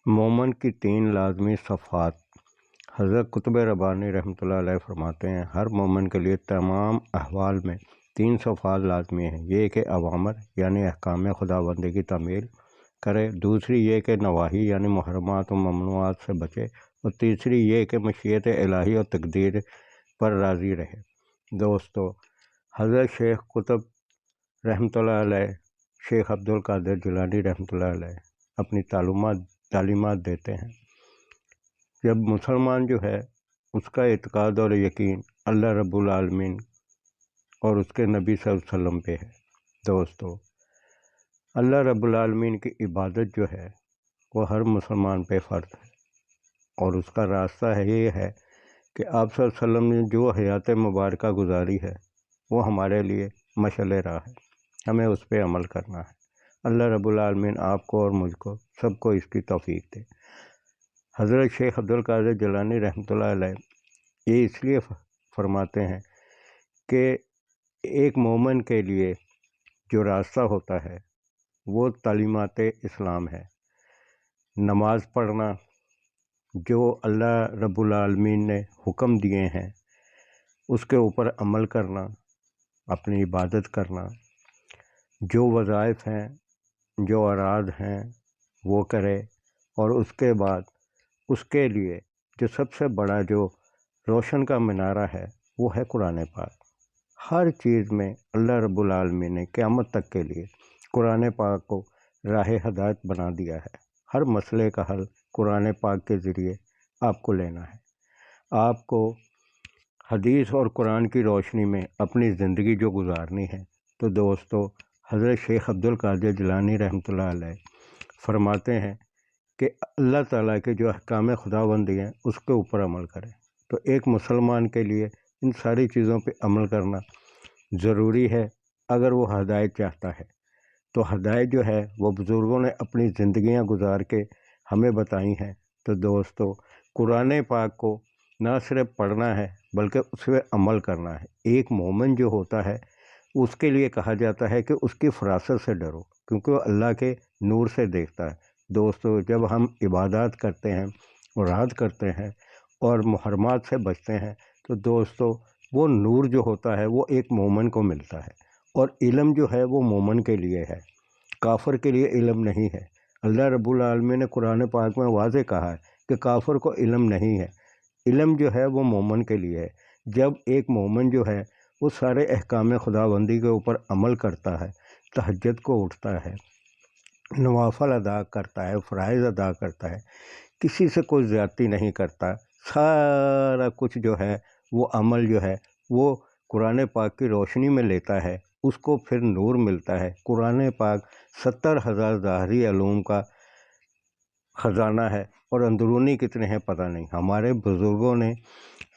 مومن کی 3 لازمی صفات۔ حضرت قطب ربانی رحمۃ اللہ علیہ فرماتے ہیں ہر مومن کے لیے تمام احوال میں 3 صفات لازمی ہیں۔ یہ کہ اوامر یعنی احکام خداوندی کی تعمیل کرے، دوسری یہ کہ نواہی یعنی محرمات و ممنوعات سے بچے، اور تیسری یہ کہ مشیت الہی اور تقدیر پر راضی رہے۔ دوستو، حضرت شیخ قطب رحمۃ اللہ علیہ، شیخ عبدالقادر جیلانی رحمۃ اللہ علیہ اپنی تعلیمات دیتے ہیں۔ جب مسلمان جو ہے اس کا اعتقاد اور یقین اللہ رب العالمین اور اس کے نبی صلی اللہ علیہ وسلم پہ ہے۔ دوستو، اللہ رب العالمین کی عبادت جو ہے وہ ہر مسلمان پہ فرض ہے، اور اس کا راستہ یہ ہے کہ آپ صلی اللہ علیہ وسلم نے جو حیات مبارکہ گزاری ہے وہ ہمارے لیے مشعل راہ ہے، ہمیں اس پہ عمل کرنا ہے۔ اللہ رب العالمین آپ کو اور مجھ کو سب کو اس کی توفیق دے۔ حضرت شیخ عبدالقادر جیلانی رحمۃ اللہ علیہ یہ اس لیے فرماتے ہیں کہ ایک مومن کے لیے جو راستہ ہوتا ہے وہ تعلیمات اسلام ہے۔ نماز پڑھنا، جو اللہ رب العالمین نے حکم دیے ہیں اس کے اوپر عمل کرنا، اپنی عبادت کرنا، جو وظائف ہیں، جو اعراض ہیں وہ کرے، اور اس کے بعد اس کے لیے جو سب سے بڑا جو روشن کا منارہ ہے وہ ہے قرآن پاک۔ ہر چیز میں اللہ رب العالمین نے قیامت تک کے لیے قرآن پاک کو راہ ہدایت بنا دیا ہے۔ ہر مسئلے کا حل قرآن پاک کے ذریعے آپ کو لینا ہے۔ آپ کو حدیث اور قرآن کی روشنی میں اپنی زندگی جو گزارنی ہے، تو دوستو حضرت شیخ عبدالقادر جیلانی رحمۃ اللہ علیہ فرماتے ہیں کہ اللہ تعالیٰ کے جو احکام خداوندی ہیں اس کے اوپر عمل کریں۔ تو ایک مسلمان کے لیے ان ساری چیزوں پہ عمل کرنا ضروری ہے اگر وہ ہدایت چاہتا ہے۔ تو ہدایت جو ہے وہ بزرگوں نے اپنی زندگیاں گزار کے ہمیں بتائی ہیں۔ تو دوستو، قرآن پاک کو نہ صرف پڑھنا ہے بلکہ اس پہ عمل کرنا ہے۔ ایک مومن جو ہوتا ہے اس کے لیے کہا جاتا ہے کہ اس کی فراست سے ڈرو، کیونکہ وہ اللہ کے نور سے دیکھتا ہے۔ دوستو، جب ہم عبادات کرتے ہیں، مراد کرتے ہیں اور محرمات سے بچتے ہیں، تو دوستو وہ نور جو ہوتا ہے وہ ایک مومن کو ملتا ہے، اور علم جو ہے وہ مومن کے لیے ہے، کافر کے لیے علم نہیں ہے۔ اللہ رب العالمین نے قرآن پاک میں واضح کہا ہے کہ کافر کو علم نہیں ہے، علم جو ہے وہ مومن کے لیے ہے۔ جب ایک مومن جو ہے وہ سارے احکام خداوندی کے اوپر عمل کرتا ہے، تہجد کو اٹھتا ہے، نوافل ادا کرتا ہے، فرائض ادا کرتا ہے، کسی سے کوئی زیادتی نہیں کرتا، سارا کچھ جو ہے وہ عمل جو ہے وہ قرآن پاک کی روشنی میں لیتا ہے، اس کو پھر نور ملتا ہے۔ قرآن پاک 70,000 ظاہری علوم کا خزانہ ہے، اور اندرونی کتنے ہیں پتہ نہیں۔ ہمارے بزرگوں نے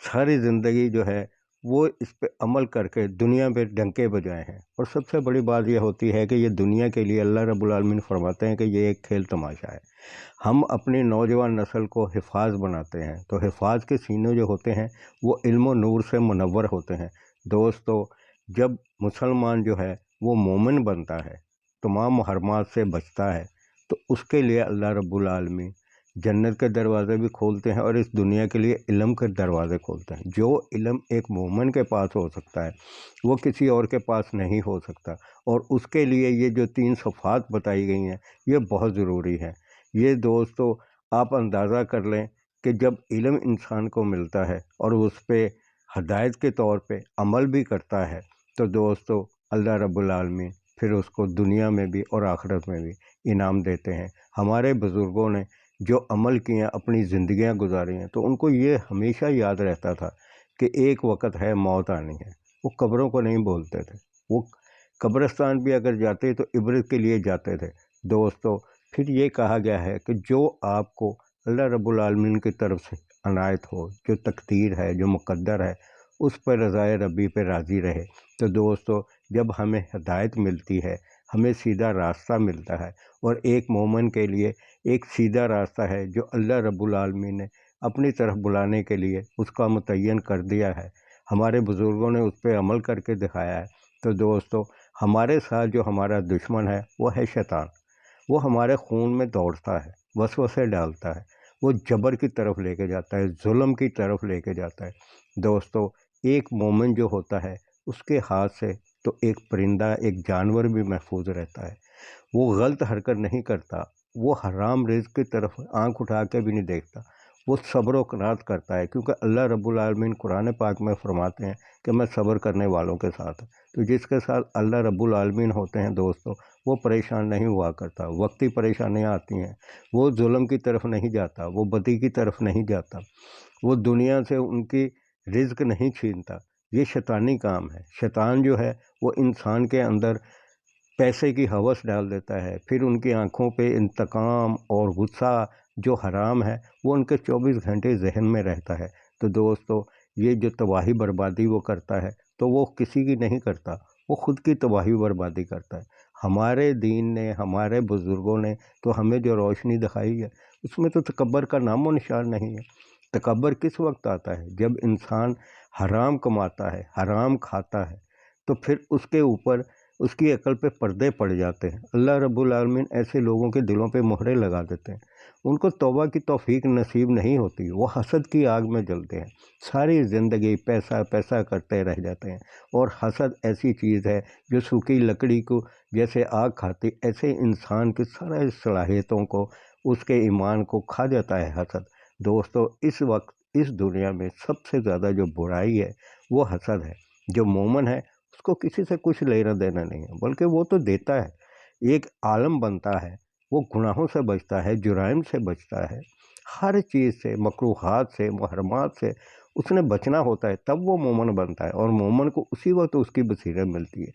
ساری زندگی جو ہے وہ اس پہ عمل کر کے دنیا پہ ڈنکے بجائے ہیں، اور سب سے بڑی بات یہ ہوتی ہے کہ یہ دنیا کے لیے اللہ رب العالمین فرماتے ہیں کہ یہ ایک کھیل تماشا ہے۔ ہم اپنی نوجوان نسل کو حفاظ بناتے ہیں، تو حفاظ کے سینے جو ہوتے ہیں وہ علم و نور سے منور ہوتے ہیں۔ دوستو، جب مسلمان جو ہے وہ مومن بنتا ہے، تمام محرمات سے بچتا ہے، تو اس کے لیے اللہ رب العالمین جنت کے دروازے بھی کھولتے ہیں، اور اس دنیا کے لیے علم کے دروازے کھولتے ہیں۔ جو علم ایک مومن کے پاس ہو سکتا ہے وہ کسی اور کے پاس نہیں ہو سکتا، اور اس کے لیے یہ جو 3 صفات بتائی گئی ہیں یہ بہت ضروری ہے۔ یہ دوستو آپ اندازہ کر لیں کہ جب علم انسان کو ملتا ہے اور اس پہ ہدایت کے طور پہ عمل بھی کرتا ہے، تو دوستو اللہ رب العالمین پھر اس کو دنیا میں بھی اور آخرت میں بھی انعام دیتے ہیں۔ ہمارے بزرگوں نے جو عمل کیے، اپنی زندگیاں گزاری ہیں، تو ان کو یہ ہمیشہ یاد رہتا تھا کہ ایک وقت ہے موت آنی ہے۔ وہ قبروں کو نہیں بولتے تھے، وہ قبرستان بھی اگر جاتے تو عبرت کے لیے جاتے تھے۔ دوستو، پھر یہ کہا گیا ہے کہ جو آپ کو اللہ رب العالمین کی طرف سے عنایت ہو، جو تقدیر ہے، جو مقدر ہے، اس پر رضائے ربی پہ راضی رہے۔ تو دوستو، جب ہمیں ہدایت ملتی ہے، ہمیں سیدھا راستہ ملتا ہے، اور ایک مومن کے لیے ایک سیدھا راستہ ہے جو اللہ رب العالمین نے اپنی طرف بلانے کے لیے اس کا متعین کر دیا ہے، ہمارے بزرگوں نے اس پہ عمل کر کے دکھایا ہے۔ تو دوستو، ہمارے ساتھ جو ہمارا دشمن ہے وہ ہے شیطان، وہ ہمارے خون میں دوڑتا ہے، वसवसे डालता है, वो जबर की तरफ लेके जाता है, जुल्म की तरफ लेके जाता है। दोस्तों, एक मोमिन जो होता है उसके हाथ से तो एक परिंदा, एक जानवर भी महफूज रहता है। वो गलत हरकत नहीं करता, वो हराम रिज़्क की तरफ आंख उठा के भी नहीं देखता, वो सब्र व क़नाअत करता है, क्योंकि अल्लाह रब्बुल आलमीन कुरान पाक में फरमाते हैं कि मैं सब्र करने वालों के साथ हूँ। तो जिसके साथ अल्लाह रब्बुल आलमीन होते हैं दोस्तों, वो परेशान नहीं हुआ करता, वक्ती परेशानियाँ आती हैं, वो जुल्म की तरफ नहीं जाता, वो बदी की तरफ नहीं जाता, वो दुनिया से उनकी रिज़्क नहीं छीनता। ये शैतानी काम है। शैतान जो है वो इंसान के अंदर पैसे की हवस डाल देता है, फिर उनकी आंखों पे इंतकाम और गुस्सा जो हराम है वो उनके 24 घंटे जहन में रहता है। तो दोस्तों, ये जो तबाही बर्बादी वो करता है तो वो किसी की नहीं करता, वो खुद की तबाही बर्बादी करता है। हमारे दीन ने, हमारे बुज़ुर्गों ने तो हमें जो रोशनी दिखाई है उसमें तो तकब्बर का नामो निशान नहीं है। तकब्बर किस वक्त आता है? जब इंसान हराम कमाता है, हराम खाता है, तो फिर उसके ऊपर उसकी अकल पे पर्दे पड़ जाते हैं। अल्लाह रब्बुल आलमीन ऐसे लोगों के दिलों पे मोहरे लगा देते हैं, उनको तौबा की तौफीक नसीब नहीं होती, वो हसद की आग में जलते हैं, सारी ज़िंदगी पैसा पैसा करते रह जाते हैं। और हसद ऐसी चीज़ है जो सूखी लकड़ी को जैसे आग खाती, ऐसे इंसान की सारी सलाहियतों को, उसके ईमान को खा जाता है हसद। दोस्तों, इस वक्त इस दुनिया में सबसे ज़्यादा जो बुराई है वो हसद है। जो मोमन है उसको किसी से कुछ लेना देना नहीं है, बल्कि वो तो देता है, एक आलम बनता है, वो गुनाहों से बचता है, जुराइम से बचता है, हर चीज़ से, मकरूहात से, मुहर्रमात से उसने बचना होता है, तब वो मोमन बनता है। और मोमन को उसी वक्त उसकी बसीरत मिलती है।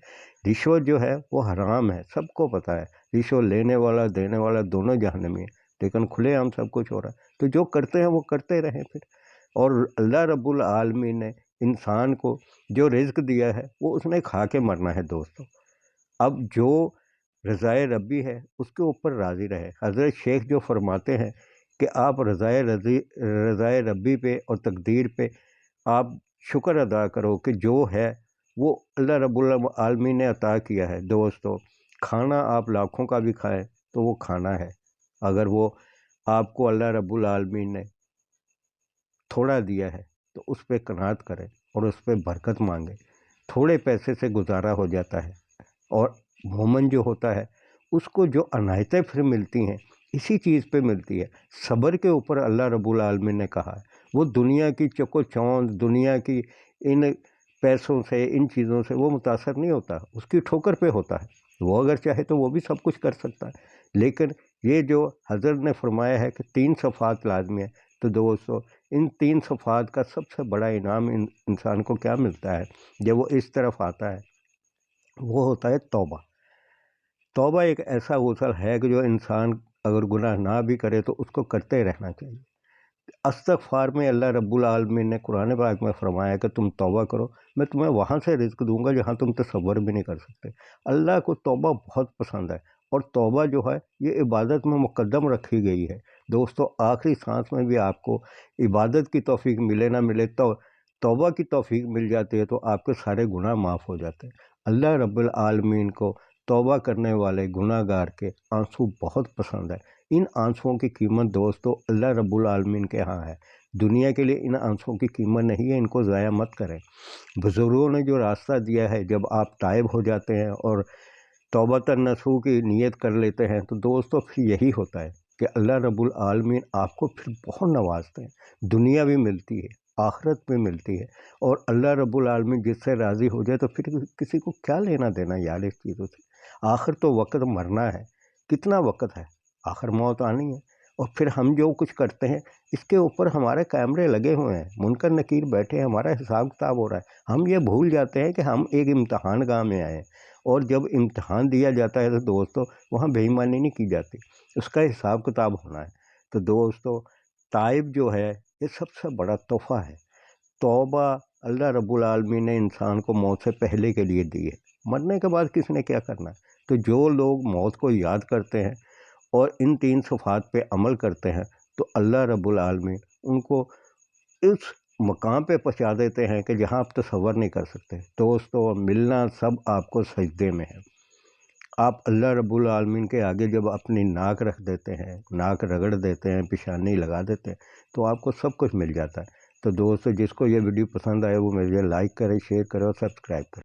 रिश्वत जो है वो हराम है, सबको पता है, रिश्वत लेने वाला देने वाला दोनों जहन्नमी है, लेकिन खुलेआम सब कुछ हो रहा है। तो जो करते हैं वो करते रहें फिर। और अल्लाह रब्बुल आलमीन ने इंसान को जो रिज़्क दिया है वो उसने खा के मरना है दोस्तों। अब जो रज़ाए रब्बी है उसके ऊपर राज़ी रहे। हज़रत शेख जो फरमाते हैं कि आप रज़ाए रब्बी पे और तकदीर पे आप शुक्र अदा करो कि जो है वो अल्लाह रब्बुल आलमीन ने अता किया है। दोस्तों, खाना आप लाखों का भी खाएं तो वो खाना है, अगर वो आपको अल्लाह रब्बुल आलमीन ने थोड़ा दिया है तो उस पर कनात करें और उस पर बरकत मांगे। थोड़े पैसे से गुजारा हो जाता है। और मोमन जो होता है उसको जो अनायतें फिर मिलती हैं इसी चीज़ पे मिलती है। सब्र के ऊपर अल्लाह रब्बुल आलमीन ने कहा है, वो दुनिया की चकोचौंध, दुनिया की इन पैसों से, इन चीज़ों से वो मुतासर नहीं होता, उसकी ठोकर पे होता है। वो अगर चाहे तो वो भी सब कुछ कर सकता है। लेकिन ये जो हज़रत ने फरमाया है कि 3 सफ़ात लाजमी है, तो दोस्तों, इन 3 सफ़ात का सबसे बड़ा इनाम इंसान को क्या मिलता है जब वो इस तरफ आता है? वो होता है तौबा। तौबा एक ऐसा गौसल है कि जो इंसान अगर गुनाह ना भी करे तो उसको करते रहना चाहिए। इस्तग़फ़ार में अल्लाह रब्बुल आलमीन ने कुरान पाक में फरमाया कि तुम तौबा करो, मैं तुम्हें वहाँ से रिज़्क दूंगा जहाँ तुम तसव्वुर भी नहीं कर सकते। अल्लाह को तौबा बहुत पसंद है, और तौबा जो है ये इबादत में मुक़द्दम रखी गई है। दोस्तों, आखिरी सांस में भी आपको इबादत की तौफ़ीक मिले ना मिले, तो तौबा की तौफ़ीक मिल जाती है तो आपके सारे गुनाह माफ़ हो जाते हैं। अल्लाह रब्बुल आलमीन को तौबा करने वाले गुनाहगार के आंसू बहुत पसंद है। इन आंसुओं की कीमत दोस्तों अल्लाह रब्बुल आलमीन के यहाँ है। दुनिया के लिए इन आंसुओं की कीमत नहीं है, इनको ज़ाया मत करें। बुज़ुर्गों ने जो रास्ता दिया है, जब आप ताइब हो जाते हैं और तौबतन नसूह की नीयत कर लेते हैं, तो दोस्तों फिर यही होता है कि अल्लाह रब्बुल आलमीन आपको फिर बहुत नवाजते हैं। दुनिया भी मिलती है, आखिरत भी मिलती है। और अल्लाह रब्बुल आलमीन जिससे राज़ी हो जाए तो फिर किसी को क्या लेना देना यार इस चीज़ों से। आखिर तो वक्त मरना है, कितना वक्त है, आखिर मौत आनी है। और फिर हम जो कुछ करते हैं इसके ऊपर हमारे कैमरे लगे हुए हैं, मुनकर नकीर बैठे हैं, हमारा हिसाब किताब हो रहा है। हम ये भूल जाते हैं कि हम एक इम्तहान गाह में आए हैं, और जब इम्तहान दिया जाता है तो दोस्तों वहाँ बेईमानी नहीं की जाती, उसका हिसाब किताब होना है। तो दोस्तों, ताइब जो है ये सबसे बड़ा तोहफ़ा है। तौबा अल्लाह रब्बुल आलमीन ने इंसान को मौत से पहले के लिए दी है, मरने के बाद किसने क्या करना है। तो जो लोग मौत को याद करते हैं और इन 3 सिफ़ात पे अमल करते हैं, तो अल्लाह रब्बुल आलमीन उनको इस मकाम पे पहुँचा देते हैं कि जहाँ आप तसव्वुर नहीं कर सकते। दोस्तों, मिलना सब आपको सजदे में है। आप अल्लाह रब्बुल आलमीन के आगे जब अपनी नाक रख देते हैं, नाक रगड़ देते हैं, पेशानी लगा देते हैं, तो आपको सब कुछ मिल जाता है। तो दोस्तों, जिसको ये वीडियो पसंद आए वो मेरे लाइक करें, शेयर करें और सब्सक्राइब करें।